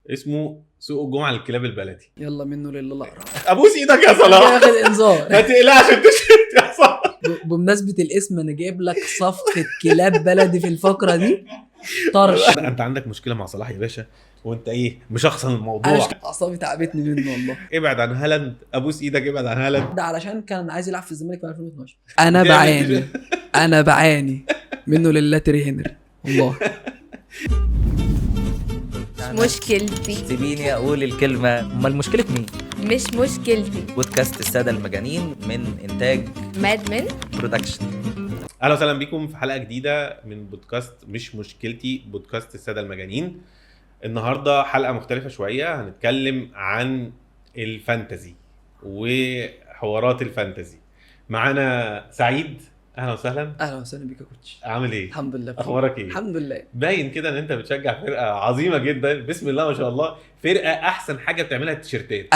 اسمه سوق الجمعه للكلاب البلدي. يلا منه لله لا اقرا. ابوس ايدك يا صلاح، اخد انذار. ما تقلقش التيشيرت يا صلاح. بمناسبه الاسم انا جايب لك صفقه كلاب بلدي في الفقره دي طرش. انت عندك مشكله مع صلاح يا باشا، وانت ايه مشخصن الموضوع. انا اعصابي تعبتني منه والله. ابعد عن هالاند، ابوس ايدك ابعد عن هالاند. ده علشان كان عايز يلعب في الزمالك في 2012. انا بعاني منه لله تيري هنري والله. مش مشكلتي، سيبيني اقول الكلمه. امال مشكله مين؟ مش مشكلتي. بودكاست الساده المجانين من انتاج ماد من برودكشن. اهلا وسهلا بيكم في حلقه جديده من بودكاست مش مشكلتي، بودكاست الساده المجانين. النهارده حلقه مختلفه شويه، هنتكلم عن الفانتزي وحوارات الفانتزي. معانا سعيد، اهلا وسهلا. اهلا وسهلا بيك يا كوتش. عامل ايه؟ الحمد لله. اخبارك ايه؟ الحمد لله. باين كده ان انت بتشجع فرقه عظيمه جدا، بسم الله ما شاء الله. فرقه احسن حاجه بتعملها التيشيرتات.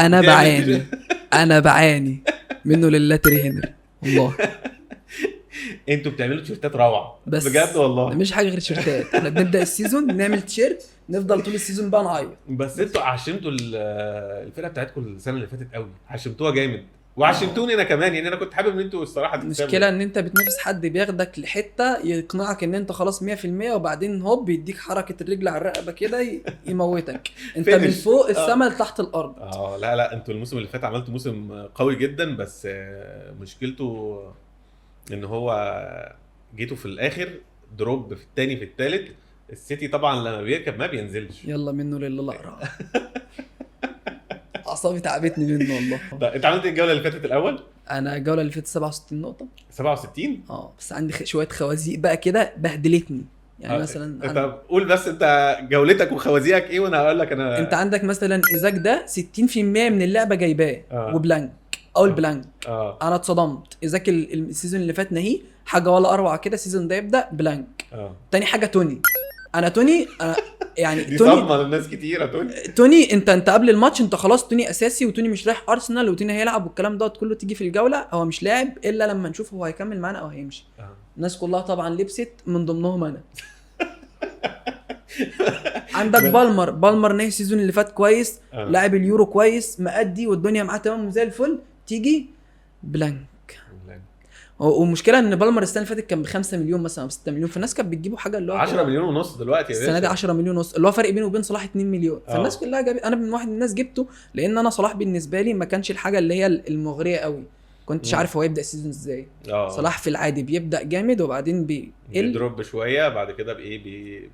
انا بعاني منه لله تيري هنري والله. انتوا بتعملوا تيشيرتات روعه بس بجد والله. مش حاجه غير تيشيرتات. احنا بنبدا السيزون نعمل تيشيرت، نفضل طول السيزون بقى نعيط. بس انتوا عشمتوا الفرقه بتاعتكم السنه اللي فاتت قوي، عشمتوها جامد وعشمتوني انا كمان. يعني انا كنت حابب ان انتوا الصراحه المشكله ان انت بتنافس حد بياخدك لحته يقنعك ان انت خلاص 100%، وبعدين هوب يديك حركه الرجل على الرقبه كده يموتك. انت من فوق السما لتحت الارض. لا انتوا الموسم اللي فات عملتوا موسم قوي جدا، بس مشكلته ان هو جيتوا في الاخر دروب في الثاني في الثالث. السيتي طبعا لما بيركب ما بينزلش. يلا منه لله لا اقرا. اعصابي تعبتني منه والله. انت عملت الجوله اللي فاتت الاول؟ انا الجوله اللي فاتت 67 نقطه. 67 بس عندي شويه خوازيق بقى كده بهدلتني. يعني مثلا انت قول بس انت جولتك وخوازيقك ايه وانا هقول لك. انا انت عندك مثلا ايزاك ده 60% من اللعبه جايباه وبلانك او البلانك. انا اتصدمت. ايزاك السيزون اللي فات نهي حاجه ولا اروع كده، السيزون ده يبدا بلانك. تاني حاجه توني. انا يعني دي توني صدمه للناس كتيره. توني انت قبل الماتش انت خلاص توني اساسي، وتوني مش رايح ارسنال، وتوني هيلعب والكلام ده كله. تيجي في الجوله هو مش لاعب الا لما نشوف هو هيكمل معانا او هيمشي. الناس كلها طبعا لبست من ضمنهم انا. عندك بالمر نهي السيزون اللي فات كويس، لاعب اليورو كويس مأدي والدنيا معاه تمام زي الفل، تيجي بلانك. ومشكله ان بالمر السنه اللي فاتت كان ب5 مليون مثلا او 6 مليون، فالناس كانت بتجيبه حاجه اللي هو 10 مليون ونص دلوقتي يا باشا. السنه دي 10 مليون ونص، اللي هو فرق بينه وبين صلاح 2 مليون. فالناس كلها انا من واحد من الناس جبته، لان انا صلاح بالنسبه لي ما كانش الحاجه اللي هي المغريه قوي. كنتش عارف هو يبدا السيزون ازاي. صلاح في العادي بيبدا جامد وبعدين بيدروب شويه، بعد كده بايه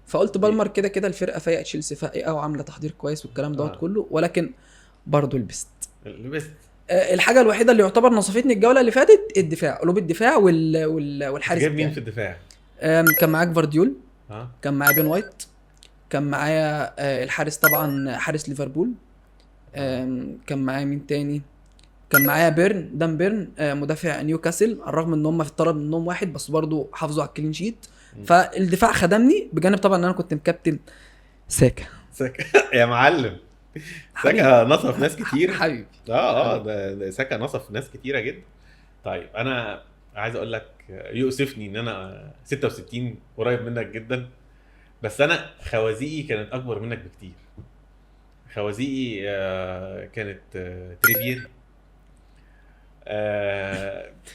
فقلت بالمر كده الفرقه فايقه، تشيلسي فايقه وعامله تحضير كويس والكلام دوت كله، ولكن برضو لبست. الحاجه الوحيده اللي يعتبر نصفتني الجوله اللي فاتت الدفاع، قلوب الدفاع والحارس. جايب مين في الدفاع؟ كان معاك فارديول، كان معايا بين وايت، كان معايا الحارس طبعا حارس ليفربول، كان معايا مين تاني، كان معايا دان بيرن مدافع نيوكاسل، على الرغم ان هم طرد منهم واحد بس برضو حافظوا على الكلين شيت. فالدفاع خدمني، بجانب طبعا ان انا كنت مكابتن ساكا يا معلم. ساكا نصف ناس كتير حبيبي. ده ساكا نصف ناس كتيره جدا. طيب انا عايز اقول لك يؤسفني ان انا 66 قريب منك جدا، بس انا خوازيقي كانت اكبر منك بكتير. خوازيقي كانت تريبير.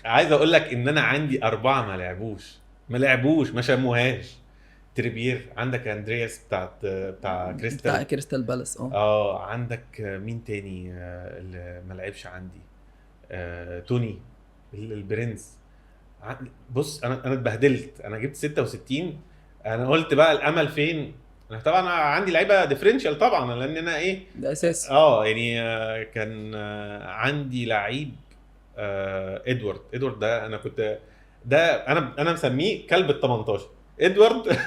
عايز اقول لك ان انا عندي 4 ما لعبوش ما شموهاش. تريبير، عندك اندرياس بتاع كريستال بالاس. عندك مين تاني اللي ما لعبش عندي؟ توني البرنس. بص انا اتبهدلت، انا جبت 66. انا قلت بقى الامل فين؟ انا طبعا عندي لعيبه ديفرنشال طبعا، لان انا ايه ده اساس. يعني كان عندي لعيب ادوارد ده. انا كنت انا مسميه كلب ال18 ادوارد.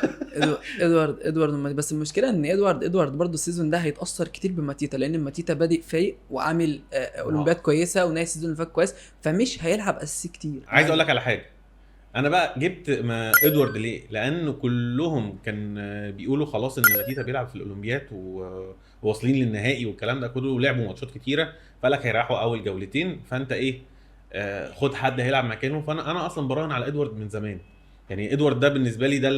بس المشكله ان ادوارد برضو السيزون ده هيتاثر كتير بماتيتا، لان ماتيتا بادئ فايق وعامل اولمبياد كويسه ونهايه السيزون اللي فات كويس، فمش هيلعب اساسي كتير. عايز اقول لك على حاجه، انا بقى جبت ادوارد ليه؟ لانه كلهم كان بيقولوا خلاص ان ماتيتا بيلعب في الاولمبياد وواصلين للنهائي والكلام ده كله، ولعبوا ماتشات كتيره، فقالك هيريحوا اول جولتين، فانت ايه خد حد هيلعب مكانه. فانا اصلا براهن على ادوارد من زمان. يعني ادوارد ده بالنسبه لي ده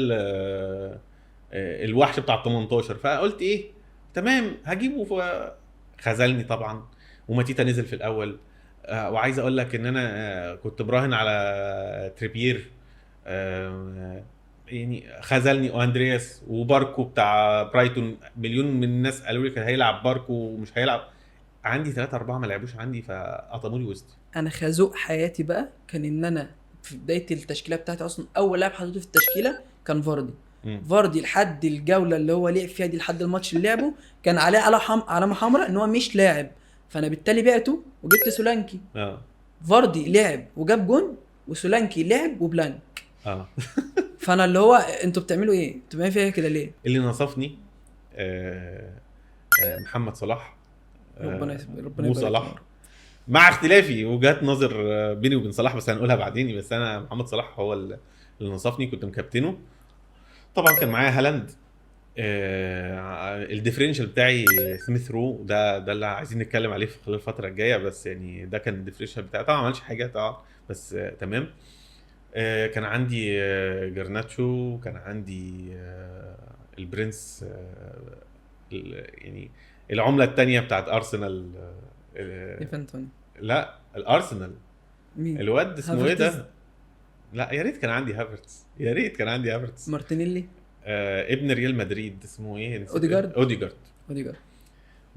الوحش بتاع ال18. فقلت ايه، تمام هجيبه. خذلني طبعا، وماتيتا نزل في الاول. وعايز اقول لك ان انا كنت براهن على تريبير، يعني خذلني. واندرياس وباركو بتاع برايتون، مليون من الناس قالوا لي كان هيلعب باركو ومش هيلعب. عندي 3-4 ما لعبوش عندي، فقطموا لي وسطي. انا خازوق حياتي بقى كان ان انا في بدايه التشكيله بتاعتي اصلا اول لاعب حطيته في التشكيله كان فاردي. فاردي لحد الجوله اللي هو لعب فيها دي، لحد الماتش اللي لعبه كان عليه علامه حمراء ان هو مش لاعب، فانا بالتالي بعته وجبت سولانكي. فاردي لعب وجاب جون، وسولانكي لعب وبلانك. فانا اللي هو انتوا بتعملوا ايه؟ انتوا بتعملوا فيها كده ليه؟ اللي نصفني محمد صلاح. ربنا مو صلاح، مع اختلافي وجهات نظر بيني وبين صلاح، بس هنقولها بعدين. بس انا محمد صلاح هو اللي نصفني، كنت مكابتنه. طبعا كان معايا هالاند. الديفرنشال بتاعي سميث رو، ده اللي عايزين نتكلم عليه في خلال الفتره الجايه. بس يعني ده كان الديفرنشال بتاعي، طبعا ما عملش حاجه طبعا، بس تمام. كان عندي جرناتشو، كان عندي البرنس، يعني العمله الثانيه بتاعت ارسنال. ايفنتون. لا الارسنال. مين؟ الواد اسمه ايه ده؟ لا يا ريت كان عندي هافرتس، يا ريت كان عندي هافرتس. مارتينيلي. ابن ريال مدريد اسمه ايه؟ اوديجارد.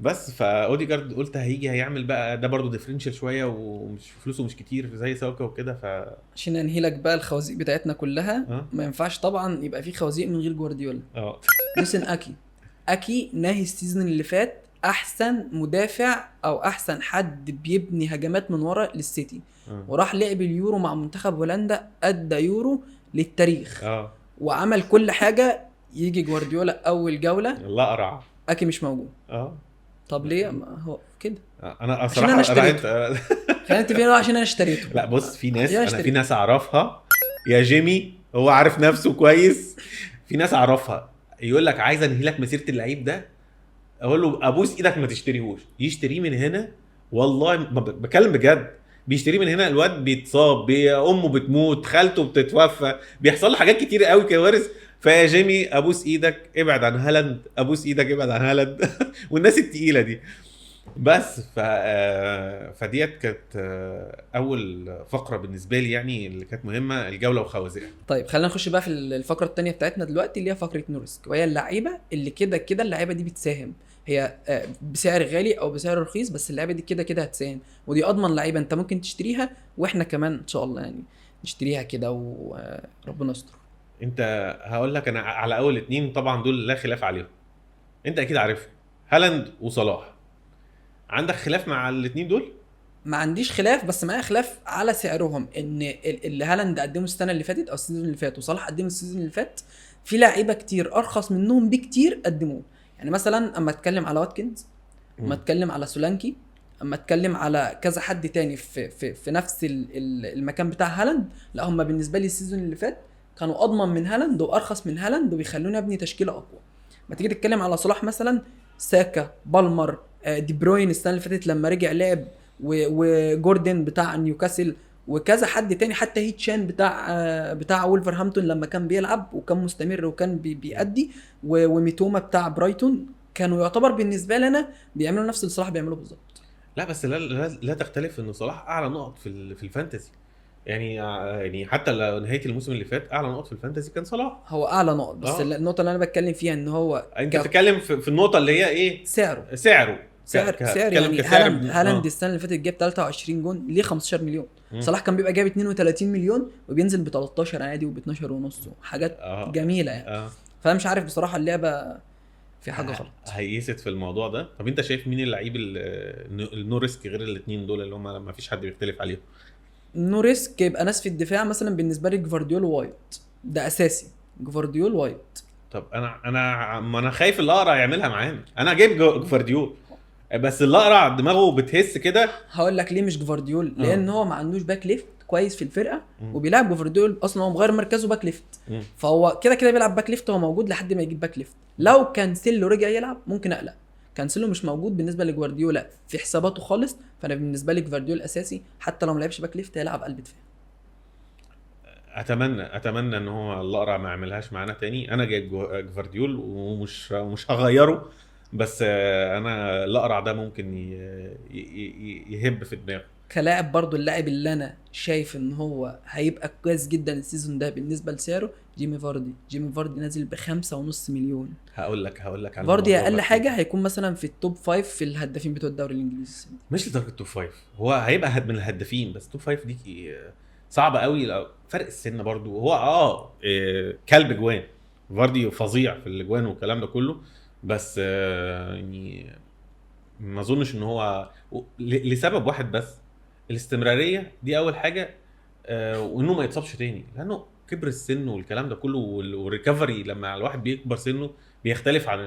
بس فاوديجارد قلت هيجي هيعمل بقى ده برضو ديفرنشال شويه، ومش فلوسه مش كتير زي ساكا وكده. عشان انهي لك بقى الخوازيق بتاعتنا كلها. ما ينفعش طبعا يبقى في خوازيق من غير جوارديولا. لسن اكي ناهي السيزون اللي فات احسن مدافع او احسن حد بيبني هجمات من ورا للسيتي. وراح لعب اليورو مع منتخب هولندا، ادى يورو للتاريخ. وعمل كل حاجه. يجي جوارديولا اول جوله الله قرع، اكي مش موجود. طب ليه؟ ما هو كده. انا صراحه خلينا فين عشان انا اشتريته. لا بص، في ناس انا في ناس اعرفها يا جيمي، هو عارف نفسه كويس. في ناس اعرفها يقول لك عايز انهي لك مسيره اللعيب ده، اقول له ابوس ايدك ما تشتريهوش. يشتريه من هنا، والله بكلم بجد، بيشتريه من هنا. الواد بيتصاب، امه بتموت، خالته بتتوفى، بيحصل له حاجات كتير قوي كوارث. فيا جيمي ابوس ايدك ابعد عن هالاند، ابوس ايدك ابعد عن هالاند والناس التقيله دي. بس فديت كانت اول فقره بالنسبه لي يعني، اللي كانت مهمه، الجوله وخوازيقها. طيب خلينا نخش بقى في الفقره الثانيه بتاعتنا دلوقتي، اللي هي فقره نو ريسك، وهي اللعيبه اللي كده اللعيبه دي بتساهم، هي بسعر غالي او بسعر رخيص، بس اللعيبه دي كده هتساهم، ودي اضمن لعيبه انت ممكن تشتريها، واحنا كمان ان شاء الله يعني نشتريها كده وربنا يستر. انت هقول لك انا على اول اتنين طبعا دول لا خلاف عليهم، انت اكيد عارفهم، هالاند وصلاح. عندك خلاف مع الاتنين دول؟ ما عنديش خلاف، بس معايا خلاف على سعرهم. ان اللي هالاند قدمه السنه اللي فاتت او السيزون اللي فات، وصلاح قدمه السيزون اللي فات، في لاعيبه كتير ارخص منهم بكتير قدموه. يعني مثلا اما اتكلم على واتكنز، اما اتكلم على سولانكي، اما اتكلم على كذا حد تاني في نفس المكان بتاع هالاند، لا هم بالنسبه لي السيزون اللي فات كانوا اضمن من هالاند وارخص من هالاند، وبيخلوني ابني تشكيله اقوى. ما تيجي تتكلم على صلاح مثلا، ساكا، بالمر، دي بروين السنه اللي فاتت لما رجع لعب، وجوردن بتاع نيوكاسل، وكذا حد تاني، حتى هيتشان بتاع وولفرهامبتون لما كان بيلعب وكان مستمر وكان بيأدي، وميتوما بتاع برايتون، كانوا يعتبر بالنسبه لنا بيعملوا نفس اللي صلاح بيعمله بالظبط. لا بس لا تختلف ان صلاح اعلى نقط في الفانتسي. يعني حتى نهايه الموسم اللي فات اعلى نقط في الفانتسي كان صلاح. هو اعلى نقط، بس النقطه اللي انا بتكلم فيها ان هو انت بتتكلم في النقطه اللي هي ايه؟ سعر يعني هالاند السنه اللي فاتت جاب 23 جون ليه 15 مليون. صلاح كان بيبقى جايب 32 مليون وبينزل ب 13 عادي وب 12 ونص، حاجات جميله يعني. فانا مش عارف بصراحه اللعبه في حاجه غلط. هيست في الموضوع ده. طب انت شايف مين اللعيب النو ريسك غير الاثنين دول اللي هم ما فيش حد بيختلف عليهم؟ نو ريسك يبقى ناس في الدفاع مثلا بالنسبه لي جفارديول وايت، ده اساسي. جفارديول وايت. طب انا خايف الاقرع يعملها معانا. انا جايب جفارديول، بس الاقرع دماغه بتهس كده. هقول لك ليه مش جفارديول، لان هو ما عندوش باك ليفت كويس في الفرقه، وبيلعب جفارديول اصلا هو مغير مركزه باك ليفت، فهو كده بيلعب باك ليفت، هو موجود لحد ما يجيب باك ليفت. لو كانسيلو رجع يلعب ممكن اقلق، كانسيلو مش موجود بالنسبه لجوارديولا في حساباته خالص، فانا بالنسبه لي جوارديولا اساسي، حتى لو ما لعبش باك ليفت هيلعب قلب دفاع. اتمنى ان هو الاقرع ما يعملهاش معانا تاني. انا جايب جوارديول ومش هغيره، بس انا الاقرع ده ممكن يهب في دماغه. كلاعب برضو اللاعب اللي انا شايف ان هو هيبقى كويس جدا السيزون ده بالنسبه لسعره جيمي فاردي نازل ب5.5 مليون. هقول لك على فاردي الموضوع اقل بس. حاجه هيكون مثلا في التوب 5 في الهدافين بتوع الدوري الانجليزي. مش لدرجه توب 5، هو هيبقى من الهدافين، بس توب 5 دي صعبه قوي. لو فرق السن برضو هو كلب جوان، فاردي فظيع في الاجوان والكلام ده كله، بس يعني ما اظنش ان هو لسبب واحد بس، الاستمراريه دي اول حاجه، وانه ما يتصابش تاني، لانه كبر السن والكلام ده كله، والريكفري لما الواحد بيكبر سنه بيختلف عن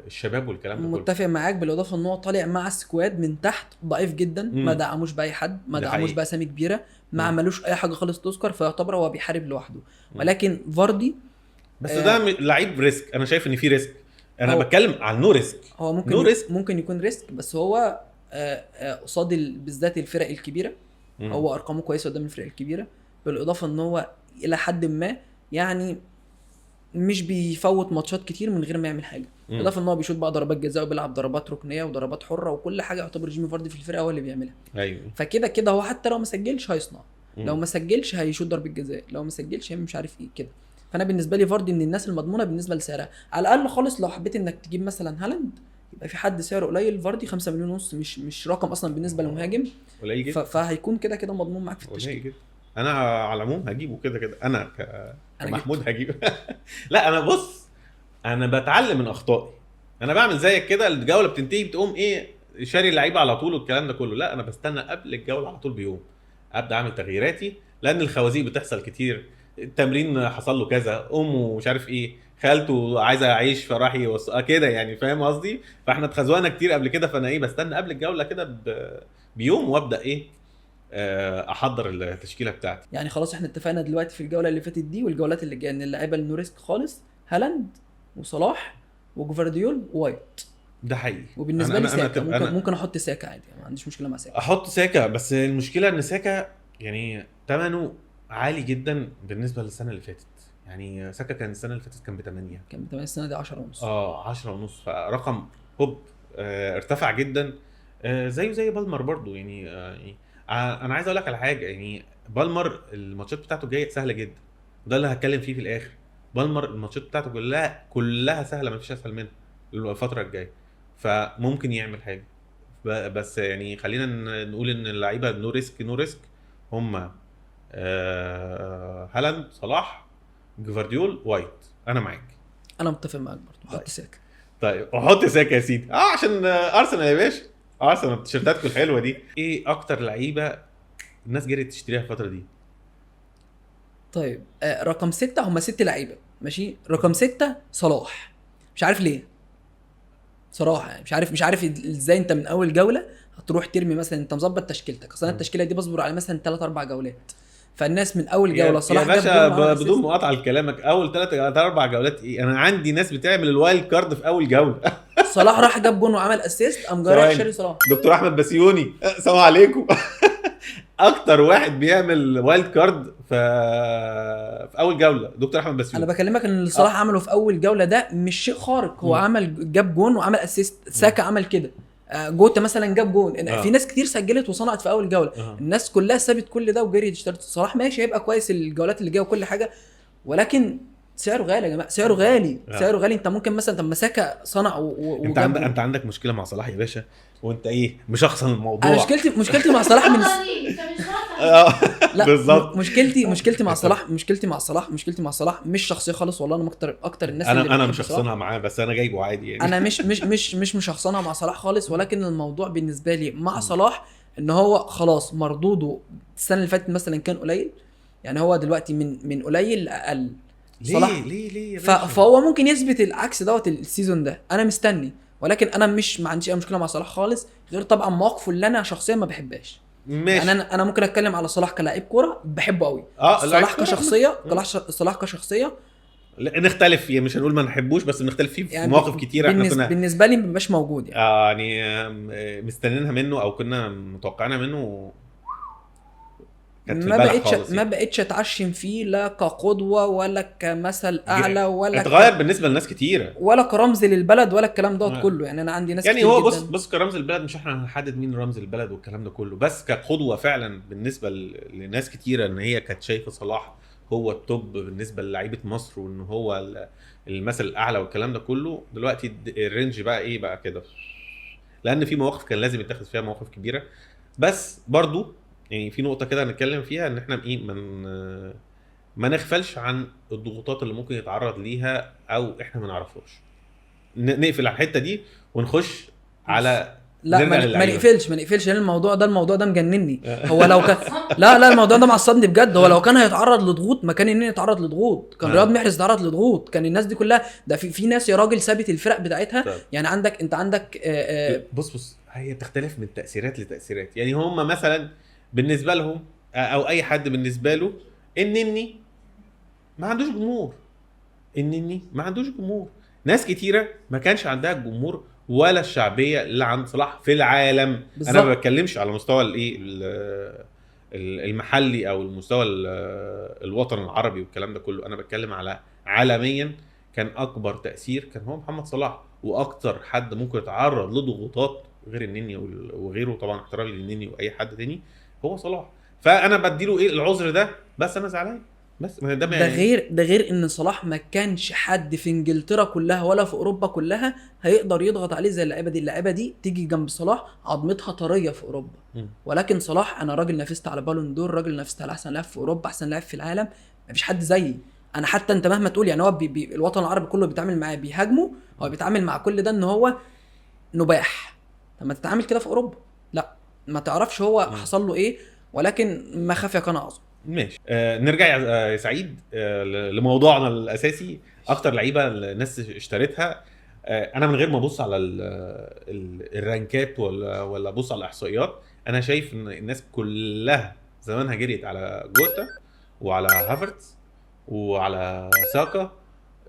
الشباب والكلام ده كله. متفق معاك، بالاضافه ان هو طالع مع السكواد من تحت ضعيف جدا، ما دعموش باي حد، ما دعموش باسامي كبيره، ما عملوش اي حاجه خالص تذكر، فيعتبر هو بيحارب لوحده. ولكن فاردي بس ده لعيب ريسك، انا شايف ان في ريسك، انا هو بتكلم عن نو ريسك. هو ممكن ممكن يكون ريسك، بس هو قصاد بالذات الفرق الكبيره هو ارقامه كويسه قدام الفرق الكبيره، بالاضافه ان هو الى حد ما يعني مش بيفوت ماتشات كتير من غير ما يعمل حاجه، بالاضافه ان هو بيشوط بقى ضربات جزاء وبيلعب ضربات ركنيه وضربات حره وكل حاجه، يعتبر جيمي فاردي في الفرقه هو اللي بيعملها. ايوه، فكده كده هو حتى لو ما سجلش هيصنع، لو ما سجلش هيشوط ضربه جزاء، لو ما سجلش مش عارف ايه كده. فانا بالنسبه لي فاردي من الناس المضمونه بالنسبه لسعرها، على الاقل خالص لو حبيت انك تجيب مثلا هالاند يبقى في حد سعره قليل، فاردي 5 مليون ونص مش رقم اصلا بالنسبه للمهاجم قليل جدا، فهيكون كده كده مضمون معاك في التشكيل. انا على العموم هجيبه كده انا محمود هجيبه. لا انا بص، انا بتعلم من اخطائي، انا بعمل زيك كده، الجوله بتنتهي بتقوم شاري اللعيبه على طول والكلام ده كله. لا انا بستنى قبل الجوله على طول بيوم ابدا اعمل تغييراتي، لان الخوازيق بتحصل كتير، التمرين حصل له كذا، امه مش عارف ايه، خالته عايزه يعيش فراح كده يعني، فاهم قصدي؟ فاحنا اتخزونا كتير قبل كده، فانا بستنى قبل الجوله كده بيوم وابدا احضر التشكيله بتاعتي. يعني خلاص احنا اتفقنا دلوقتي في الجوله اللي فاتت دي والجولات اللي جايه ان اللعيبه النو ريسك خالص هالاند وصلاح وجفارديول ووايت، ده حقيقي. وبالنسبه لي ساكا ممكن احط ساكا عادي، ما عنديش مشكله مع ساكا. احط ساكا، بس المشكله ان ساكا يعني ثمنه عالي جدا بالنسبه للسنه اللي فاتت. يعني ساكا كان السنه اللي فاتت كان ب 8، كان ب 8 السنه دي 10 ونص. 10 ونص، فرقم هوب ارتفع جدا. زي بالمر برضو يعني. انا عايز اقول لك على حاجه، يعني بالمر الماتشات بتاعته جايه سهله جدا، وده اللي هتكلم فيه في الاخر. بالمر الماتشات بتاعته كلها سهله، ما فيش اسهل منها الفتره الجايه، فممكن يعمل حاجه. بس يعني خلينا نقول ان اللعيبه نو ريسك هم هالاند، صلاح، جفارديول، وايت. انا معاك، انا متفق معاك برضه، حط ساكا. طيب احط ساكا يا سيدي، عشان ارسنال يا باشا، ارسنال تيشيرتاتكم الحلوه دي. ايه اكتر لعيبه الناس جريت تشتريها الفتره دي؟ طيب رقم 6 هم 6 لعيبه ماشي. رقم 6 صلاح، مش عارف ليه صراحه، يعني مش عارف ازاي انت من اول جوله هتروح ترمي مثلا، انت مظبط تشكيلتك اصلا التشكيله دي بصبر على مثلا 3 4 جولات، فالناس من اول جوله صلاح يا باشا بدون مقاطعه لكلامك، اول 3 4 جولات انا عندي ناس بتعمل الوايلد كارد في اول جوله. صلاح راح جاب جون وعمل اسيست، قام جاي شاري صلاح. دكتور احمد بسيوني، السلام عليكم. اكتر واحد بيعمل وايلد كارد في اول جوله دكتور احمد بسيوني. انا بكلمك ان اللي صلاح عمله في اول جوله ده مش شيء خارق، هو جاب جون وعمل اسيست. ساكا عمل كده، جوتا مثلا جاب جون. في ناس كتير سجلت وصنعت في اول جوله. الناس كلها سابت كل ده وجريت اشترت صلاح. ماشي هيبقى كويس الجولات اللي جايه وكل حاجه، ولكن سعره غالي يا جماعه، سعره غالي. سعره غالي. انت ممكن مثلا طب ساكا صنع انت عندك مشكله مع صلاح يا باشا، وانت مشخصن الموضوع. انا مشكلتي مع صلاح من لا بالظبط. مشكلتي مع صلاح مش شخصيه خالص والله. انا اكتر الناس انا مش شخصنها معاه، بس انا جايبه عادي يعني. انا مش مشخصنها مع صلاح خالص، ولكن الموضوع بالنسبه لي مع صلاح ان هو خلاص مردوده السنه اللي فاتت مثلا كان قليل، يعني هو دلوقتي من قليل لاقل. صلاح ليه فهو ممكن يثبت العكس دوت السيزون ده. انا مستني، ولكن انا ما عنديش اي مشكله مع صلاح خالص، غير طبعا مواقفه اللي انا شخصيا ما بحبهاش. يعني انا ممكن اتكلم على صلاح كلاعب كوره بحبه قوي. صلاح كشخصيه نختلف فيه، مش هنقول ما نحبوش، بس بنختلف فيه يعني في مواقف كتيره. احنا كنا بالنسبه لي مش موجود يعني مستنينها منه او كنا متوقعينها منه كانت في ما البلح بقتش خالص ما يعني. بقتش اتعشم فيه لا كقدوه ولا كمثل اعلى ولا اتغير بالنسبه لناس كتيره. ولا كرمز للبلد ولا الكلام دوت كله. يعني انا عندي ناس يعني كتير هو جدا. بص كرمز البلد مش احنا هنحدد مين رمز البلد والكلام ده كله، بس كقدوه فعلا بالنسبه لناس كتيره ان هي كانت شايفه صلاح هو التوب بالنسبه للعيبه مصر، وان هو المثل الاعلى والكلام ده كله. دلوقتي الرينج بقى ايه بقى كده، لان في مواقف كان لازم يتخذ فيها مواقف كبيره. بس برضو يعني في نقطه كده هنتكلم فيها، ان احنا ايه ما نغفلش عن الضغوطات اللي ممكن يتعرض ليها او احنا ما نعرفهاش. نقفل على الحته دي ونخش على لا نرجع ما للعيبة. نقفلش لان الموضوع ده مجنني. هو لو كان لا الموضوع ده معصبني بجد. هو لو كان هيتعرض لضغوط ما كان النني يتعرض لضغوط، كان رياض محرز يتعرض لضغوط، كان الناس دي كلها ده في ناس يا راجل ثابت الفرق بتاعتها. طب. يعني انت عندك بص هي بتختلف من تأثيرات لتأثيرات. يعني هم مثلا بالنسبة لهم او اي حد بالنسبة له النني ما عندوش جمهور، النني ما عندوش جمهور. ناس كتيرة ما كانش عندها الجمهور ولا الشعبية اللي عند صلاح في العالم. بالزبط. انا ما بتكلمش على مستوى الايه المحلي او المستوى الوطن العربي والكلام ده كله، انا بتكلم على عالميا. كان اكبر تأثير كان هو محمد صلاح، واكتر حد ممكن يتعرض لضغوطات غير النني وغيره طبعا، احترامي للنني واي حد تاني، هو صلاح. فانا بديله ايه العذر ده، بس انا زعلان. بس ما ده غير ان صلاح ما كانش حد في انجلترا كلها ولا في اوروبا كلها هيقدر يضغط عليه زي اللعيبه دي تيجي جنب صلاح عظمتها طريه في اوروبا. ولكن صلاح انا راجل نافست على بالون دور، راجل نافست على احسن لاعب في اوروبا، احسن لاعب في العالم، مفيش حد زيي. انا حتى انت مهما تقول يعني هو الوطن العربي كله بيتعامل معاه بيهاجمه، هو بيتعامل مع كل ده ان هو نباح. طب ما تتعامل كده في اوروبا؟ لا ما تعرفش هو حصل له ايه، ولكن ما خاف كان اعظم. ماشي. نرجع يا سعيد لموضوعنا الاساسي. اكتر لعيبه الناس اشتريتها، انا من غير ما ابص على الرانكات ولا ابص على الاحصائيات، انا شايف ان الناس كلها زمانها جريت على جوتا وعلى هافرتز وعلى ساكا.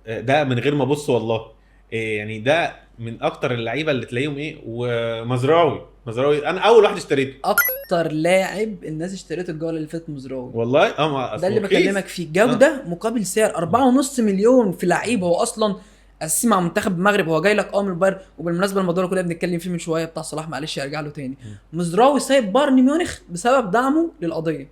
ده من غير ما ابص والله. يعني ده من اكتر اللعيبه اللي تلاقيهم ايه. ومزراوي انا اول واحد اشتريته. اكتر لاعب الناس اشتريته الجوله اللي فاتت مزراوي والله ده اللي بكلمك فيه. جوده مقابل سعر 4.5 مليون في لعيب هو اصلا اساسي مع منتخب المغرب. هو جاي لك من البايرن. وبالمناسبه الموضوع اللي كنا بنتكلم فيه من شويه بتاع صلاح معلش ارجع له تاني. مزراوي سايب بايرن ميونخ بسبب دعمه للقضيه.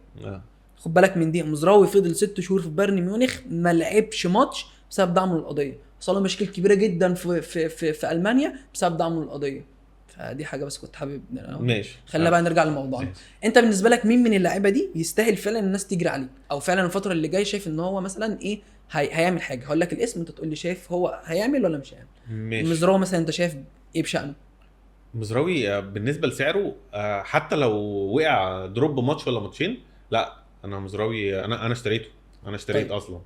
خد بالك من دي. مزراوي فضل 6 شهور في بايرن ميونخ ما لعبش ماتش بسبب دعمه للقضيه. حصل له مشاكل كبيره جدا في المانيا بسبب دعمه للقضيه. فدي حاجه بس كنت حابب ماشي. خلينا بقى نرجع لموضوعنا. انت بالنسبه لك مين من اللعيبه دي يستاهل فعلا الناس تجري عليه، او فعلا الفتره اللي جايه شايف ان هو مثلا ايه هيعمل حاجه؟ هقول لك الاسم انت تقول لي شايف هو هيعمل ولا مش هيعمل. مزراوي مثلا انت شايف ايه بشأنه؟ مزراوي بالنسبه لسعره حتى لو وقع دروب ماتش ولا ماتشين، لا انا مزراوي انا اشتريته. انا اشتريت طيب. اصلا.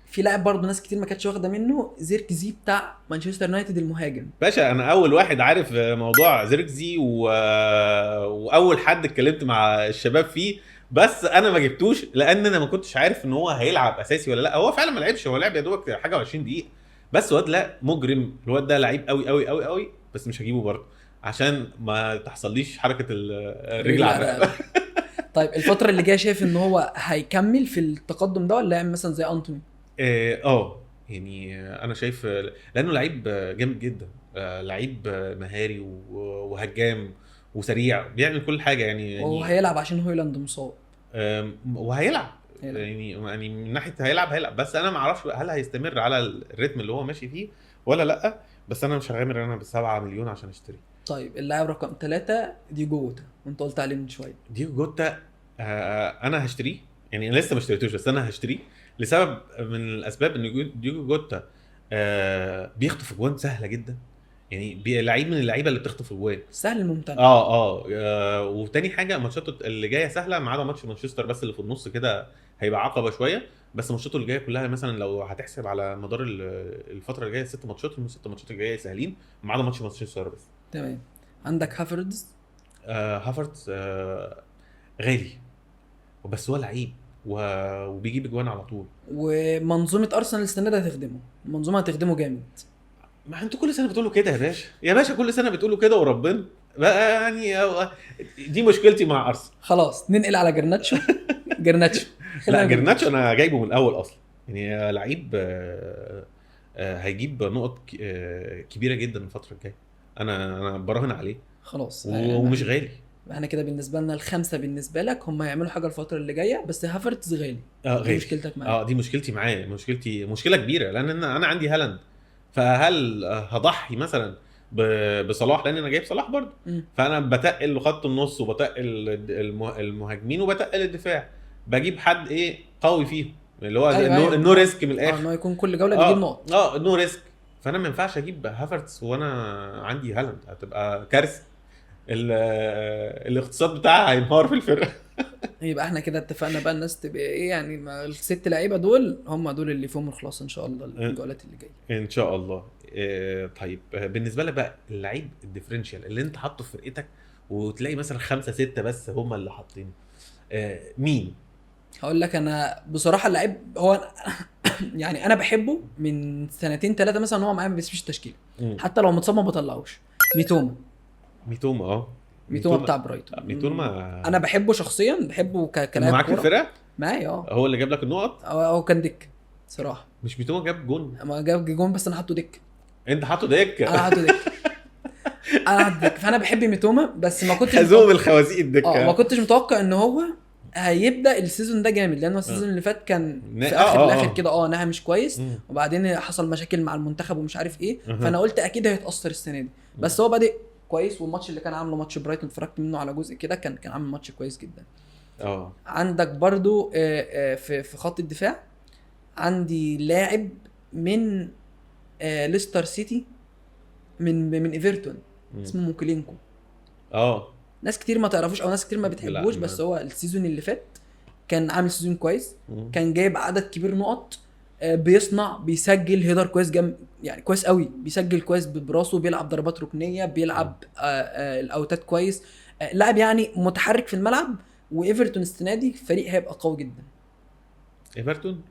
في لاعب برضه ناس كتير ما كانتش واخده منه، زيركزي بتاع مانشستر يونايتد المهاجم. باشا انا اول واحد عارف موضوع زيركزي واول حد اتكلمت مع الشباب فيه، بس انا ما جبتوش لان انا ما كنتش عارف ان هو هيلعب اساسي ولا لا. هو فعلا ما لعبش، هو لعب يا دوبك حاجه 20 دقيقه بس. واد لا مجرم، الواد ده لعيب قوي قوي قوي قوي، بس مش هجيبه برضه عشان ما تحصليش حركه الرجل على طيب الفتره اللي جايه شايف ان هو هيكمل في التقدم ده ولا يعمل مثلا زي انتوني؟ يعني انا شايف لانه لعيب جامد جدا، لعيب مهاري وهجام وسريع، بيعمل كل حاجه يعني. وهو هيلعب عشان هويلاند مصاب. وهيلعب يعني من ناحيه هيلعب، بس انا ما اعرفش هل هيستمر على الريتم اللي هو ماشي فيه ولا لا. بس انا مش هغامر انا ب7 مليون عشان اشتري. طيب اللاعب رقم 3 ديجو جوتا، وانت قلت عليه من شويه. ديجو جوتا انا هشتريه. يعني انا لسه ما اشتريتوش بس انا هشتريه لسبب من الاسباب. ان ديجو جوتا بيخطف اجوان سهله جدا. يعني لعيب من اللعيبه اللي بتخطف اجوان سهل الممتنع. وتاني حاجه ماتشاته اللي جايه سهله ما عدا ماتش مانشستر بس اللي في النص كده هيبقى عقبه شويه. بس ماتشاته اللي جايه كلها مثلا لو هتحسب على مدار الفتره الجايه 6 ماتشات، من 6 ماتشات الجايه سهلين ما عدا ماتش مانشستر بس. تمام. عندك هافرتز. هافرتز غالي بس هو لعيب وبيجيب اجوان على طول. ومنظومه ارسنال السنه دي هتخدمه، المنظومه هتخدمه جامد. ما انتوا كل سنه بتقولوا كده يا باشا كل سنه بتقولوا كده وربنا. بقى يعني دي مشكلتي مع ارسنال. خلاص ننقل على جرناتشو. جرناتشو لا جرناتشو انا جايبه من الاول اصلا، يعني لعيب هيجيب نقط كبيره جدا الفتره الجايه. انا براهن عليه خلاص ومش غالي. احنا كده بالنسبه لنا الخمسه بالنسبه لك هم هيعملوا حاجه الفتره اللي جايه، بس هافرتز غالي. غالي. دي مشكلتك معاه. دي مشكلتي معاه، مشكله كبيره، لان انا عندي هالاند. فهل هضحي مثلا بصلاح، لان انا جايب صلاح برضه، فانا بتقل خط النص وبتقل المهاجمين وبتقل الدفاع، بجيب حد ايه قوي فيه اللي هو أيوة. النو ريسك من الاخر، انه يكون كل جوله بيجيب نقط. نو ريسك. فانا ما ينفعش اجيب هافرتس وانا عندي هالاند، هتبقى كارثه. الاقتصاد بتاعها هينهار في الفرقه. يبقى احنا كده اتفقنا بقى الناس تبقى ايه يعني، الست لعيبه دول هم دول اللي فيهم الخلاص ان شاء الله الجولات اللي جايه ان شاء الله. طيب بالنسبه لك بقى اللعيب الديفرنشال اللي انت حاطه في فرقتك وتلاقي مثلا 5-6 بس هم اللي حاطينه، مين؟ هقول لك انا بصراحه اللعيب هو يعني انا بحبه من 2-3 مثلا، هو معايا ما بيسيبش التشكيله حتى لو متصاب ما بطلعوش. ميتوما بتاع برايتون. ميتوما انا بحبه شخصيا، بحبه كلاعب معاك في الفرقه معايا. هو اللي جاب لك النقط. هو كان دك صراحه، مش ميتوما جاب جون؟ ما جاب جون بس انا حاطه دك. انت حاطه دك؟ انا حاطه دك. فانا بحب ميتوما بس ما كنتش حزوم الخوازيق الدكه. ما كنتش متوقع ان هو هيبدا السيزون ده جامد، لانه السيزون اللي فات كان في الاخر كده نهى مش كويس، وبعدين حصل مشاكل مع المنتخب ومش عارف ايه. فانا قلت اكيد هيتاثر السنه دي، بس هو بادئ كويس. والماتش اللي كان عامله ماتش برايتون اتفرجت منه على جزء كده، كان عامل ماتش كويس جدا. عندك برضو في خط الدفاع عندي لاعب من ليستر سيتي من ايفرتون اسمه موكلينكو. ناس كتير ما تعرفوش او ناس كتير ما بتحبوش، بس هو السيزون اللي فات كان عامل سيزون كويس. كان جايب عدد كبير نقط، بيصنع، بيسجل هيدر كويس يعني كويس قوي، بيسجل كويس براسه، بيلعب ضربات ركنيه، بيلعب الاوتات كويس. لاعب يعني متحرك في الملعب. وايفرتون السنه دي فريق هيبقى قوي جدا. ايفرتون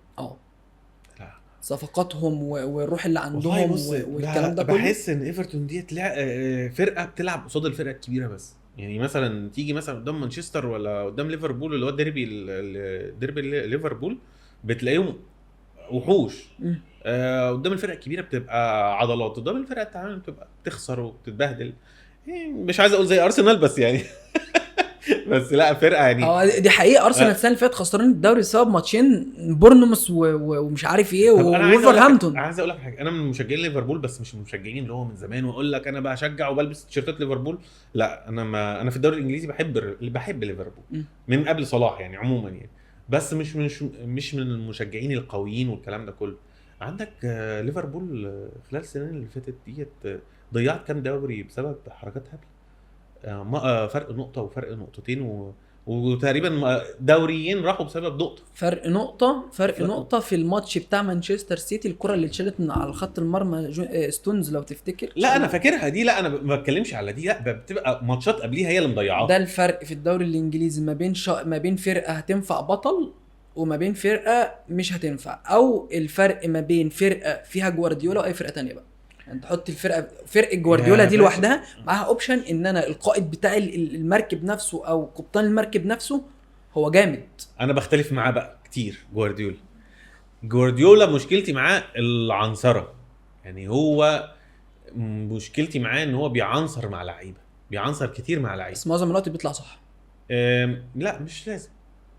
صفقاتهم والروح اللي عندهم والكلام ده كله. بحس ان ايفرتون ديت فرقه بتلعب قصاد الفرقه الكبيره بس. يعني مثلا تيجي مثلا قدام مانشستر ولا قدام ليفربول اللي هو ديربي ليفربول، بتلاقيهم وحوش. قدام الفرقه الكبيره بتبقى عضلات، قدام الفرقه التعبانه بتبقى بتخسر وبتتبهدل. مش عايز اقول زي ارسنال بس يعني بس لا فرقه يعني دي حقيقه. ارسنال السنه اللي فاتت خسران الدوري بسبب ماتشين بورنموث ومش عارف ايه وولفرهامبتون. عايز اقول لك حاجه، انا من مشجعين ليفربول بس مش من المشجعين اللي هو من زمان واقول لك انا بشجع وبلبس تيشيرتات ليفربول. لا انا في الدوري الانجليزي بحب ليفربول من قبل صلاح يعني عموما يعني، بس مش من المشجعين القويين والكلام ده كله. عندك ليفربول خلال السنين اللي فاتت ديت ضيعت كام دوري بسبب حركات هبله. فرق نقطة وفرق نقطتين وتقريبا دوريين راحوا بسبب نقطة. فرق نقطة في الماتش بتاع مانشستر سيتي، الكرة اللي اتشالت من على خط المرمى ستونز لو تفتكر. لا انا فاكرها دي، لا انا ما بتكلمش على دي، لا بتبقى ماتشات قبليها هي اللي مضيعاها. ده الفرق في الدوري الانجليزي ما بين فرقة هتنفع بطل وما بين فرقة مش هتنفع، او الفرق ما بين فرقة فيها جوارديولا واي فرقة تانية بقى. انت تحط فرقه جوارديولا دي لوحدها معاها اوبشن ان انا القائد بتاع المركب نفسه او قبطان المركب نفسه هو جامد. انا بختلف معاه بقى كتير. جوارديولا مشكلتي معاه العنصره، يعني هو مشكلتي معاه ان هو بيعنصر مع لعيبه، بيعنصر كتير مع لعيبه، بس معظم الوقت بيطلع صح. لا مش لازم.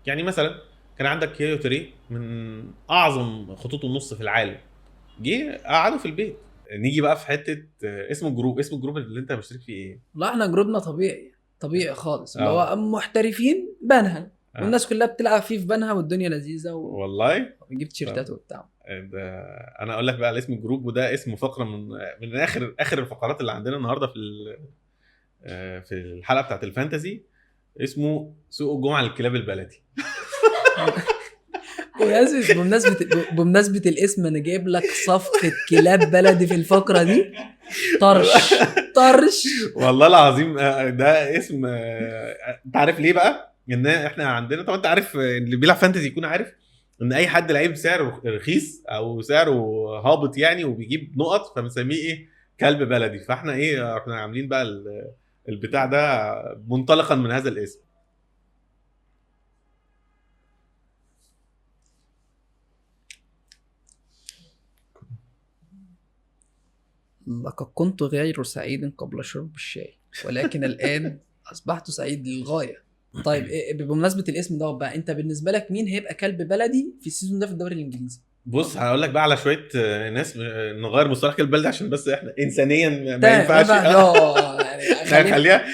يعني مثلا كان عندك يايو توري من اعظم خطوط النص في العالم، جه قعدوا في البيت. نيجي بقى في حته اسم الجروب اللي انت مشترك فيه ايه؟ لا احنا جروبنا طبيعي خالص، اللي هو محترفين بنها والناس كلها بتلعب فيه في بنها والدنيا لذيذه والله بنجيب تيشيرتات وبتاع. انا اقول لك بقى على اسم الجروب، وده اسم فقره من اخر الفقرات اللي عندنا النهارده في الحلقه بتاعت الفانتازي، اسمه سوق الجمعه للكلاب البلدي. بمناسبة الاسم انا جايب لك صفقة كلاب بلدي في الفقرة دي. طرش والله العظيم. ده اسم انت عارف ليه بقى؟ ان احنا عندنا طبعا انت عارف اللي بيلعب فانتزي يكون عارف ان اي حد لعيب سعره رخيص او سعره هابط يعني وبيجيب نقط فبنسميه ايه؟ كلب بلدي. فاحنا ايه احنا عاملين بقى البتاع ده منطلقا من هذا الاسم. لقد كنت غير سعيد قبل شرب الشاي ولكن الآن أصبحت سعيد للغاية. طيب بمناسبة الاسم ده بقى، أنت بالنسبة لك مين هيبقى كلب بلدي في السيزون ده في الدوري الإنجليزي؟ بص هقول لك بقى على شويه ناس نغير مصطلح البلد عشان بس احنا انسانيا ما ينفعش. يعني خليها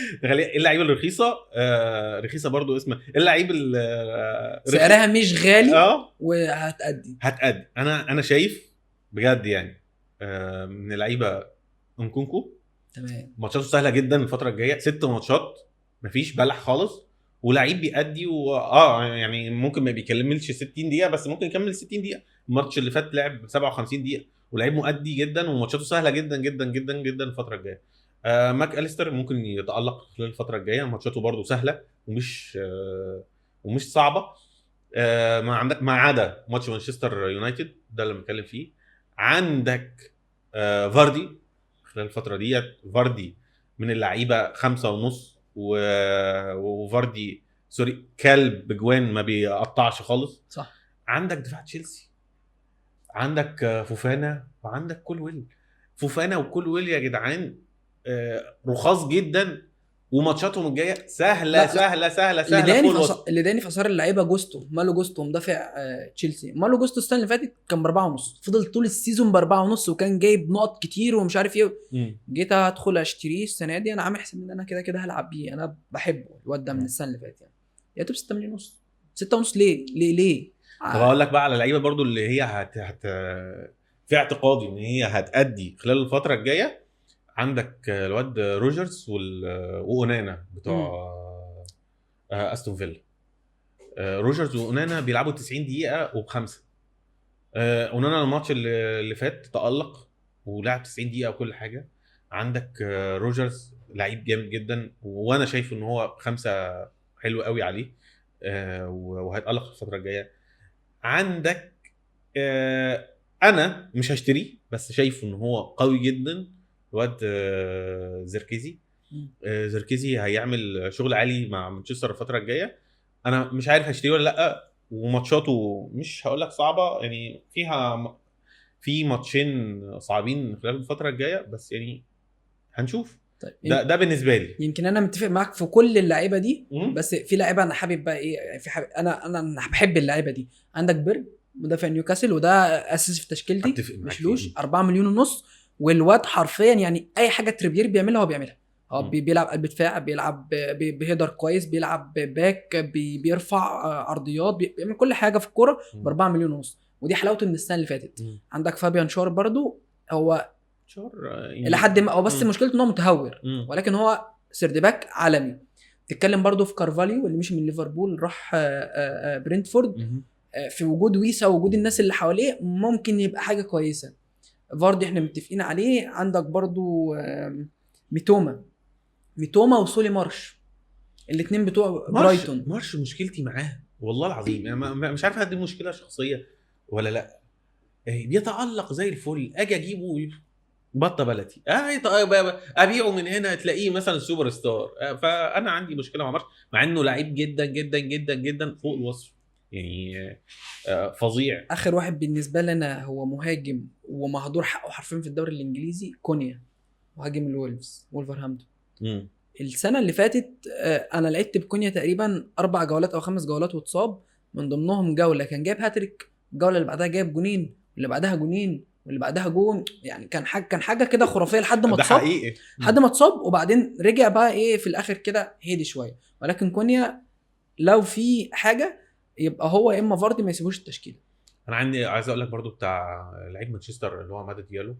اللعيبه الرخيصه رخيصه برضو اسمها اللعيب سعرها مش غالي وهتأدي. انا شايف بجد يعني من اللعيبه انكونكو تمام، ماتشاته سهله جدا الفتره الجايه، 6 ماتشات مفيش بلح خالص، ولعيب بيأدي يعني ممكن ما بيكملش 60 دقيقه بس ممكن يكمل 60 دقيقه. الماتش اللي فات لعب 57 دقيقه ولعيب مؤدي جدا وماتشاته سهله جدا جدا جدا جدا الفتره الجايه. ماك أليستر ممكن يتألق خلال الفتره الجايه، ماتشاته برده سهله ومش صعبه. ما عدا ماتش مانشستر يونايتد ده اللي بنتكلم فيه. عندك فاردي خلال الفتره ديت، فاردي من اللعيبه 5.5 وفاردي سوري كلب بجوان ما بيقطعش خالص. صح. عندك دفاع تشيلسي، عندك فوفانا وعندك كولويل. فوفانا وكولويل يا جدعان رخاص جدا وماتشاتهم الجايه سهله سهله سهله سهله. اللي داني في اثار اللعيبه جوستو، مالو جوستو مدافع تشيلسي. مالو جوستو السنه اللي فاتت كان ب4.5، فضل طول السيزون ب4.5 وكان جايب نقط كتير ومش عارف ايه. جيت ادخل اشتريه السنه دي، انا عامل حساب ان انا كده هلعب بيه، انا بحبه الواد ده من السنه اللي فاتت يعني. يا توب 6.5 ليه طب اقول لك بقى على لعيبه برضو اللي هي في اعتقادي ان هي هتأدي خلال الفتره الجايه. عندك الواد روجرز واونانا بتوع استون فيلا. روجرز واونانا بيلعبوا 90 دقيقه وبخمسه. اونانا الماتش اللي فات تألق ولعب 90 دقيقه وكل حاجه. عندك روجرز لعيب جامد جدا وانا شايف ان هو 5 حلو قوي عليه وهيتألق الفتره الجايه. عندك انا مش هشتريه بس شايف ان هو قوي جدا الواد زركيزي. زركيزي هيعمل شغل عالي مع مانشستر الفتره الجايه. انا مش عارف هشتريه ولا لا، وماتشاته مش هقول لك صعبه يعني، في ماتشين صعبين خلال الفتره الجايه بس يعني هنشوف. طيب ده بالنسبه لي. يمكن انا متفق معاك في كل اللعيبه دي بس في لعيبه انا حابب بقى ايه، في حابب انا بحب اللعيبه دي. عندك بيرن مدافع نيوكاسل وده اساسي في تشكيلتي، مشلوش 4.5 مليون، والواد حرفيا يعني اي حاجه تريبير بيعملها هو بيعملها. بيلعب قلب دفاع، بيلعب بهيدر كويس، بيلعب باك، بيرفع عرضيات، بيعمل كل حاجه في الكوره ب4.5 مليون، ودي حلاوته من السنه اللي فاتت. عندك فابيان شار برضو، هو الى حد ما هو بس مشكلته ان هو متهور ولكن هو سيرد باك عالمي. تتكلم برضو في كارفاليو اللي مشي من ليفربول راح برينتفورد، في وجود ويسا ووجود الناس اللي حواليه ممكن يبقى حاجه كويسه. فاردي احنا متفقين عليه. عندك برضو ميتوما وسولي مارش، الاثنين بتوع برايتون. مارش مشكلتي معاه والله العظيم يعني مش عارف هدي مشكله شخصيه ولا لا. بيتعلق زي الفل، اجي اجيبه بطه بلدي ابيعه من هنا تلاقيه مثلا سوبر ستار. فانا عندي مشكله مع مارش مع انه لعيب جدا جدا جدا جدا فوق الوصف يعني فظيع. اخر واحد بالنسبه لنا هو مهاجم ومهدور حقه حرفيا في الدوري الانجليزي، كونيا مهاجم الولفز وولفرهامبتون. السنه اللي فاتت انا لعبت بكونيا تقريبا 4 جولات او 5 جولات واتصاب، من ضمنهم جوله كان جايب هاتريك، الجوله اللي بعدها جايب جونين، واللي بعدها جونين، واللي بعدها جون. يعني كان حاجه كده خرافيه لحد ما اتصاب. لحد ما اتصاب وبعدين رجع بقى ايه في الاخر كده هدي شويه. ولكن كونيا لو في حاجه يبقى هو اما فاردي ما يسيبوش التشكيله. انا عندي عايز اقول لك برضو بتاع لعيب مانشستر اللي هو مادة ديالو.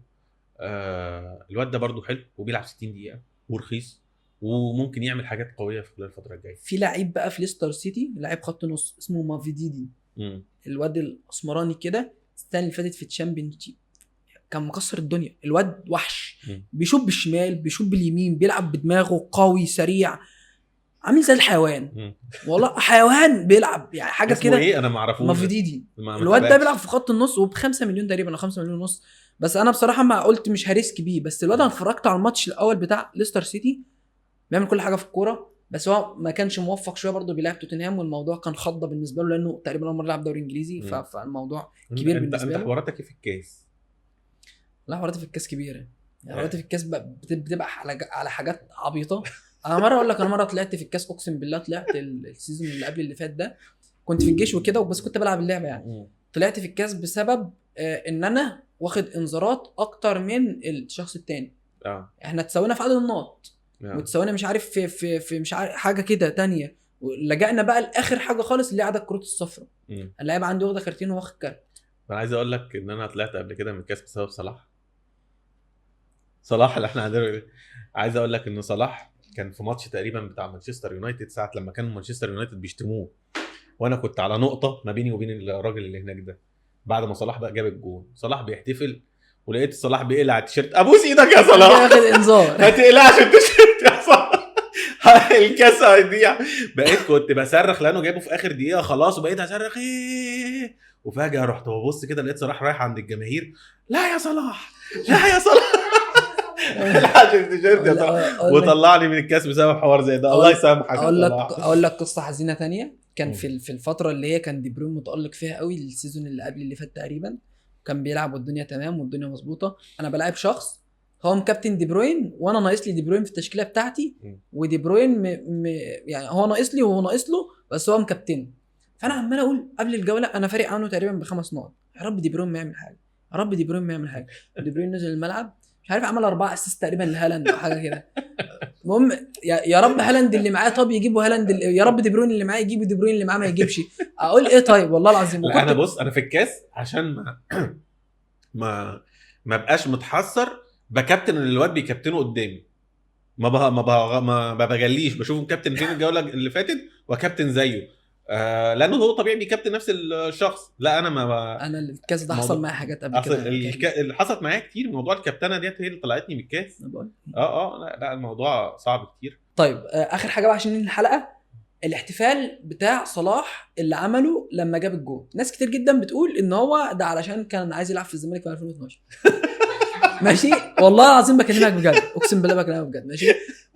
الواد ده برضو حلو وبيلعب 60 دقيقه ورخيص وممكن يعمل حاجات قويه في خلال الفتره الجايه. في لعيب بقى في ليستر سيتي، لعيب خط نص اسمه مافيديدي. الواد الاسمراني كده السنه اللي فاتت في الشامبيونشيب كان مكسر الدنيا. الواد وحش، بيشوط بالشمال بيشوط باليمين، بيلعب بدماغه، قوي سريع، عامل زي الحيوان. والله حيوان بيلعب يعني حاجه كده. ايه انا ما اعرفوش. مافيديدي الواد ده بيلعب في خط النص وب5 مليون تقريبا او 5 مليون ونص. بس انا بصراحه ما قلت مش هريسك بيه. بس الواد انا اتفرجت على الماتش الاول بتاع ليستر سيتي، بيعمل كل حاجه في الكوره، بس هو ما كانش موفق شويه برضه بيلعب توتنهام، والموضوع كان خضه بالنسبه له لانه تقريبا اول مره يلعب دوري انجليزي. فالموضوع كبير بالنسبه له. انت حواراتك إيه في الكاس؟ لا حواراتي في الكاس كبيره يعني. حواراتي في الكاس بتبقى على حاجات عبيطه. انا مره اقول لك، انا مره طلعت في الكاس اقسم بالله، طلعت السيزون اللي قبل اللي فات ده، كنت في الجيش وكده، بس كنت بلعب اللعبه يعني. طلعت في الكاس بسبب ان انا واخد انذارات اكتر من الشخص التاني. احنا تساوينا في عدد النقط، وتساوينا مش عارف في مش عارف حاجه كده تانية، ولجأنا بقى لاخر حاجه خالص اللي عدد الكروت الصفراء. اللاعب عندي واخده كارتين واخد كارت. انا عايز اقول لك ان انا طلعت قبل كده من الكاس بسبب صلاح اللي احنا عندنا. عايز اقول لك ان صلاح كان في ماتش تقريبا بتاع مانشستر يونايتد، ساعه لما كان مانشستر يونايتد بيشتموه، وانا كنت على نقطه ما بيني وبين الراجل اللي هناك ده. بعد ما صلاح بقى جاب الجول، صلاح بيحتفل، ولقيت صلاح بيقلع التيشيرت. ابوس ايدك يا صلاح، واخد انذار. ما تقلعش التيشيرت يا صلاح. الكاس هيضيع. كنت بصرخ لانه جابه في اخر دقيقه خلاص، وبقيت اصرخ ايه، وفجاه رحت ببص كده لقيت صلاح رايح عند الجماهير، لا يا صلاح، لا يا صلاح. الحاج التيشيرت يا صلاح، وطلعني من الكاس بسبب حوار زي ده. الله يسامحك. اقول لك قصه حزينه تانية. كان في الفتره اللي هي كان دي بروين متالق فيها قوي، السيزون اللي قبل اللي فات تقريبا، كان بيلعب والدنيا تمام والدنيا مظبوطه. انا بلاعب شخص هو مكابتن دي بروين، وانا ناقص لي دي بروين في التشكيله بتاعتي، ودي بروين يعني هو ناقص لي وهو ناقص له، بس هو مكابتن. فانا عمال اقول قبل الجوله انا فارق عنه تقريبا ب5 نقط، يا رب دي بروين ما يعمل حاجه، يا رب دي بروين ما يعمل حاجه. دي بروين نزل الملعب مش عارف عمل 4 اسيست تقريبا لهالاند او حاجه كده. المهم يا رب هالاند اللي معاه طب يجيبوا هالاند، يا رب دي بروين اللي معاه يجيبوا دي بروين اللي معاه ما يجيبش. اقول ايه طيب والله العظيم. لا انا بص، انا في الكاس عشان ما بقاش متحسر بكابتن الواد بيكابتنه قدامي، ما بجليش بشوفه كابتن فين الجوله اللي فاتت وكابتن زيه، لانه هو طبيعي بيكابتن نفس الشخص. لا انا ما انا الكاس ده حصل معايا حاجات قبل كده اللي حصلت معايا كتير. موضوع الكابتنه ديت هي اللي طلعتني من الكاس. لا الموضوع صعب كتير. طيب اخر حاجه بقى عشان الحلقه، الاحتفال بتاع صلاح اللي عمله لما جاب الجول. ناس كتير جدا بتقول ان هو ده علشان كان عايز يلعب في الزمالك في 2012. ماشي والله العظيم بكلمك بجد، اقسم بالله بكلمك بجد. ماشي.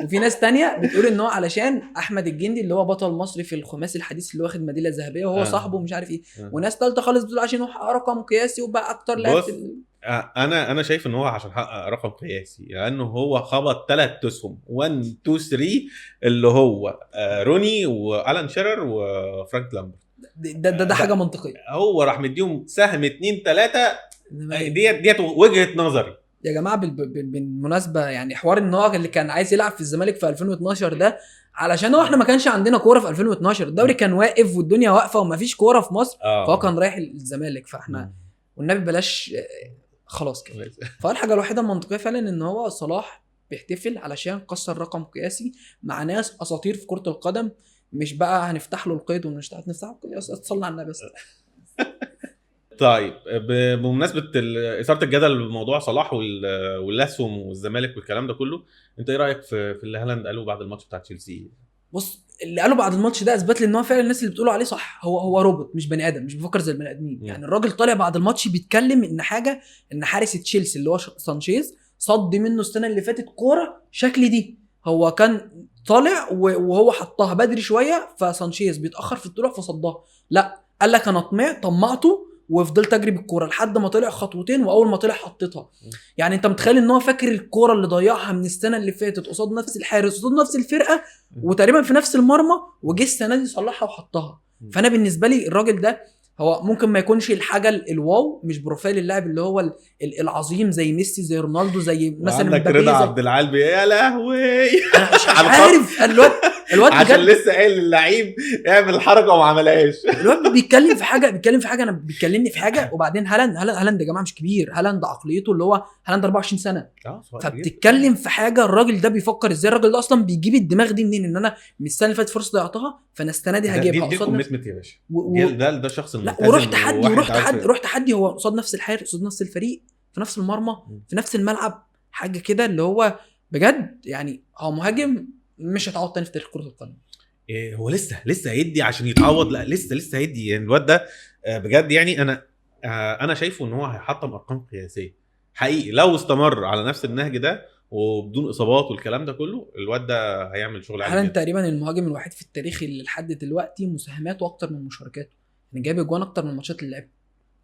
وفي ناس تانية بتقول ان هو علشان احمد الجندي اللي هو بطل مصري في الخماسي الحديث اللي واخد ميداليه ذهبيه وهو صاحبه مش عارف ايه. وناس ثالثه خالص بتقول عشان هو حقق رقم قياسي وبقى اكتر لاعب انا شايف ان هو عشان حقق رقم قياسي، لانه هو خبط 3 اسهم 1 2 3 اللي هو روني والان شيرر وفرانك لامبرت. ده حاجه منطقيه. هو راح مديهم سهم 2 3. ديت وجهه نظري يا جماعه. بالمناسبه يعني حوار ان هو اللي كان عايز يلعب في الزمالك في 2012 ده علشان هو احنا ما كانش عندنا كوره في 2012، الدوري كان واقف والدنيا واقفه وما فيش كوره في مصر. فهو كان رايح الزمالك، فاحنا والنبي بلاش خلاص كده. فالحاجه الوحيده المنطقيه فعلا ان هو صلاح بيحتفل علشان كسر رقم قياسي مع ناس اساطير في كره القدم، مش بقى هنفتح له القيد ومش هنفتح له صلى على النبي بس. طيب بمناسبه اثاره الجدل بموضوع صلاح والاسهم والزمالك والكلام ده كله، انت ايه رايك في اللي هالاند قاله بعد الماتش بتاع تشيلسي؟ بص اللي قاله بعد الماتش ده اثبت لي ان هو فعلا الناس اللي بتقولوا عليه صح. هو روبوت مش بني ادم، مش بيفكر زي البني ادمين. يعني الراجل طالع بعد الماتش بيتكلم ان حارس تشيلسي اللي هو سانشيز صد منه السنه اللي فاتت كوره شكل دي. هو كان طالع وهو حطها بدري شويه، فسانشيز بيتاخر في الطلوع فصدها. لا قال لك انا طمعته وفضلت اجري بالكوره لحد ما طلع خطوتين، واول ما طلع حطيتها. يعني انت متخيل ان هو فاكر الكوره اللي ضيعها من السنه اللي فاتت قصاد نفس الحارس قصاد نفس الفرقه وتقريبا في نفس المرمى، وجه السنه دي صلحها وحطها. فانا بالنسبه لي الراجل ده هو ممكن ما يكونش الحاجه الواو، مش بروفايل اللاعب اللي هو العظيم زي ميسي زي رونالدو زي مثلا مبابي رضا عبد العال. يا لهوي انا مش عارف الواد عشان لسه قايل للعيب اعمل حركه وما عملهاش. الواد بيتكلم في حاجه انا بيكلمني في حاجه. وبعدين هالاند يا جماعه مش كبير، هالاند عقليته اللي هو هالاند 24 سنه. فبتتكلم في حاجه الراجل ده بيفكر ازاي. الراجل ده اصلا بيجيب الدماغ دي منين؟ ان انا من السنه اللي فاتت فرصه ضيعتها فانا السنه دي هجيبها قصاد نفسي يا باشا. ده الشخص الملتزم. ورحت تحدي هو قصاد نفس الحارس قصاد نفس الفريق في نفس المرمى في نفس الملعب، حاجه كده اللي هو بجد يعني هو مهاجم مش هيتعوض تاني في تاريخ كره القدم. هو لسه هيدي عشان يتعوض. لا لسه هيدي. يعني الواد ده بجد يعني انا شايفه ان هو هيحطم ارقام قياسيه حقيقي لو استمر على نفس النهج ده وبدون اصابات والكلام ده كله، الواد ده هيعمل شغل عالي حالا جدا. تقريبا المهاجم الوحيد في التاريخ اللي لحد دلوقتي مساهماته اكتر من مشاركاته، يعني جايب اجوان اكتر من الماتشات اللي لعبها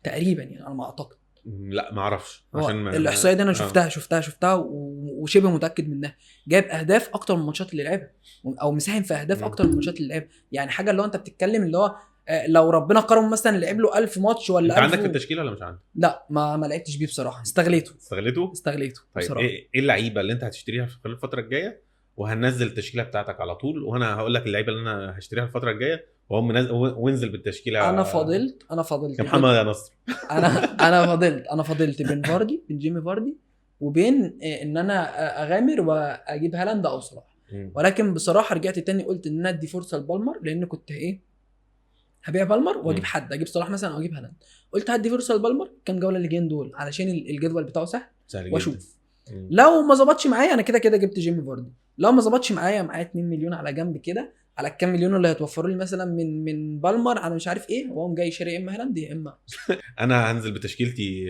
تقريبا، يعني على ما اعتقد. لا ما اعرفش هو عشان الاحصائيه دي انا شفتها وشبه متاكد منها. جايب اهداف اكتر من الماتشات اللي لعبها، او مساهم في اهداف اكتر من الماتشات اللي لعبها. يعني حاجه اللي هو انت بتتكلم اللي هو لو ربنا كرمه مثلا لعب له 1000 ماتش ولا انت عندك 1000 في التشكيله ولا مش عندك؟ لا ما لعبتش بيه بصراحه، استغليته استغلته. طيب بصراحه. ايه اللعيبه اللي انت هتشتريها في خلال الفتره الجايه وهننزل التشكيله بتاعتك على طول، وانا هقول لك اللعيبه اللي انا هشتريها الفتره الجايه وانزل بالتشكيله. انا فضلت يا محمد يا نصر. انا فضلت بين فاردي، بين جيمي فاردي، وبين ان انا اغامر واجيب هالاند او صلاح. ولكن بصراحه رجعت تاني قلت ان انا ادي فرصه لبالمر، لان كنت هبيع بالمر واجيب حد، اجيب صلاح مثلا او اجيب هالاند. قلت هدي فرصه لبالمر كام جوله اللي جايين دول علشان الجدول بتاعه سهل واشوف. لو ما ظبطش معايا انا كده جبت جيمي فاردي. لو ما ظبطش معايا 2 مليون على جنب كده، على الكام مليون اللي هيتوفروا لي مثلا من بالمر انا مش عارف ايه، واقوم جاي شاري اما هالاند يا اما انا هنزل بتشكيلتي.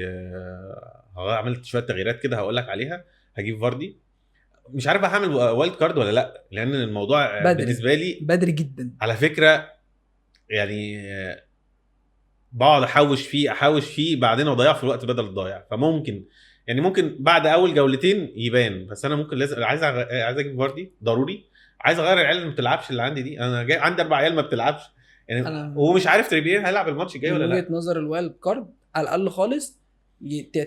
عملت شويه تغييرات كده هقول لك عليها. هجيب فاردي، مش عارف هعمل وايلد كارد ولا لا، لان الموضوع بدري. بالنسبه لي بدري جدا على فكره. يعني بقعد احوش فيه بعدين اضيع في الوقت بدل الضايع. فممكن يعني ممكن بعد اول جولتين يبان، بس انا ممكن لازم عايز اجيب فاردي ضروري. عايز اغير العيال اللي ما بتلعبش اللي عندي دي. انا جاي عندي 4 عيال ما بتلعبش يعني، ومش عارف تريبير هيلعب الماتش الجاي ولا لا. وجهه نظر الوايلد كارد على الاقل خالص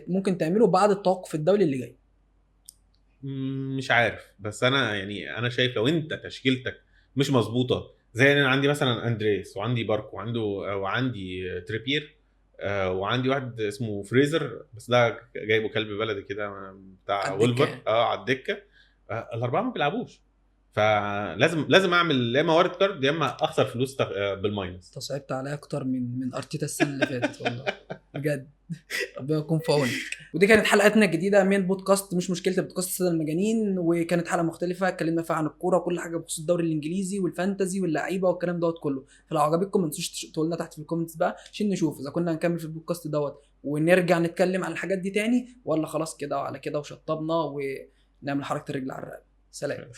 ممكن تعمله بعد التوقف الدولي اللي جاي. مش عارف، بس انا يعني انا شايف لو انت تشكيلتك مش مظبوطه، زي انا عندي مثلا اندريس وعندي باركو وعندي تريبير، وعندي واحد اسمه فريزر بس ده جايبه كلب بلدي كده بتاع وولفر على الدكه. الاربعه ما بيلعبوش، فلازم اعمل يا اما وارد كارد يا اما اخسر فلوس بالماينس. تصعبت عليا اكتر من ارتيتا السنه اللي فاتت والله بجد. ربنا يكون في عونك. ودي كانت حلقتنا الجديده من بودكاست مش مشكلتي، بودكاست الساده المجانين، وكانت حلقه مختلفه اتكلمنا فيها عن الكوره وكل حاجه بخصوص الدوري الانجليزي والفانتزي واللعيبه والكلام دوت كله. فلو عجبتكم ما تنسوش تقولوا لنا تحت في الكومنتس بقى عشان نشوف اذا كنا هنكمل في البودكاست دوت ونرجع نتكلم عن الحاجات دي تاني، ولا خلاص كده وعلى كده وشطبنا ونعمل حركه الرجل على الرقبه. سلام.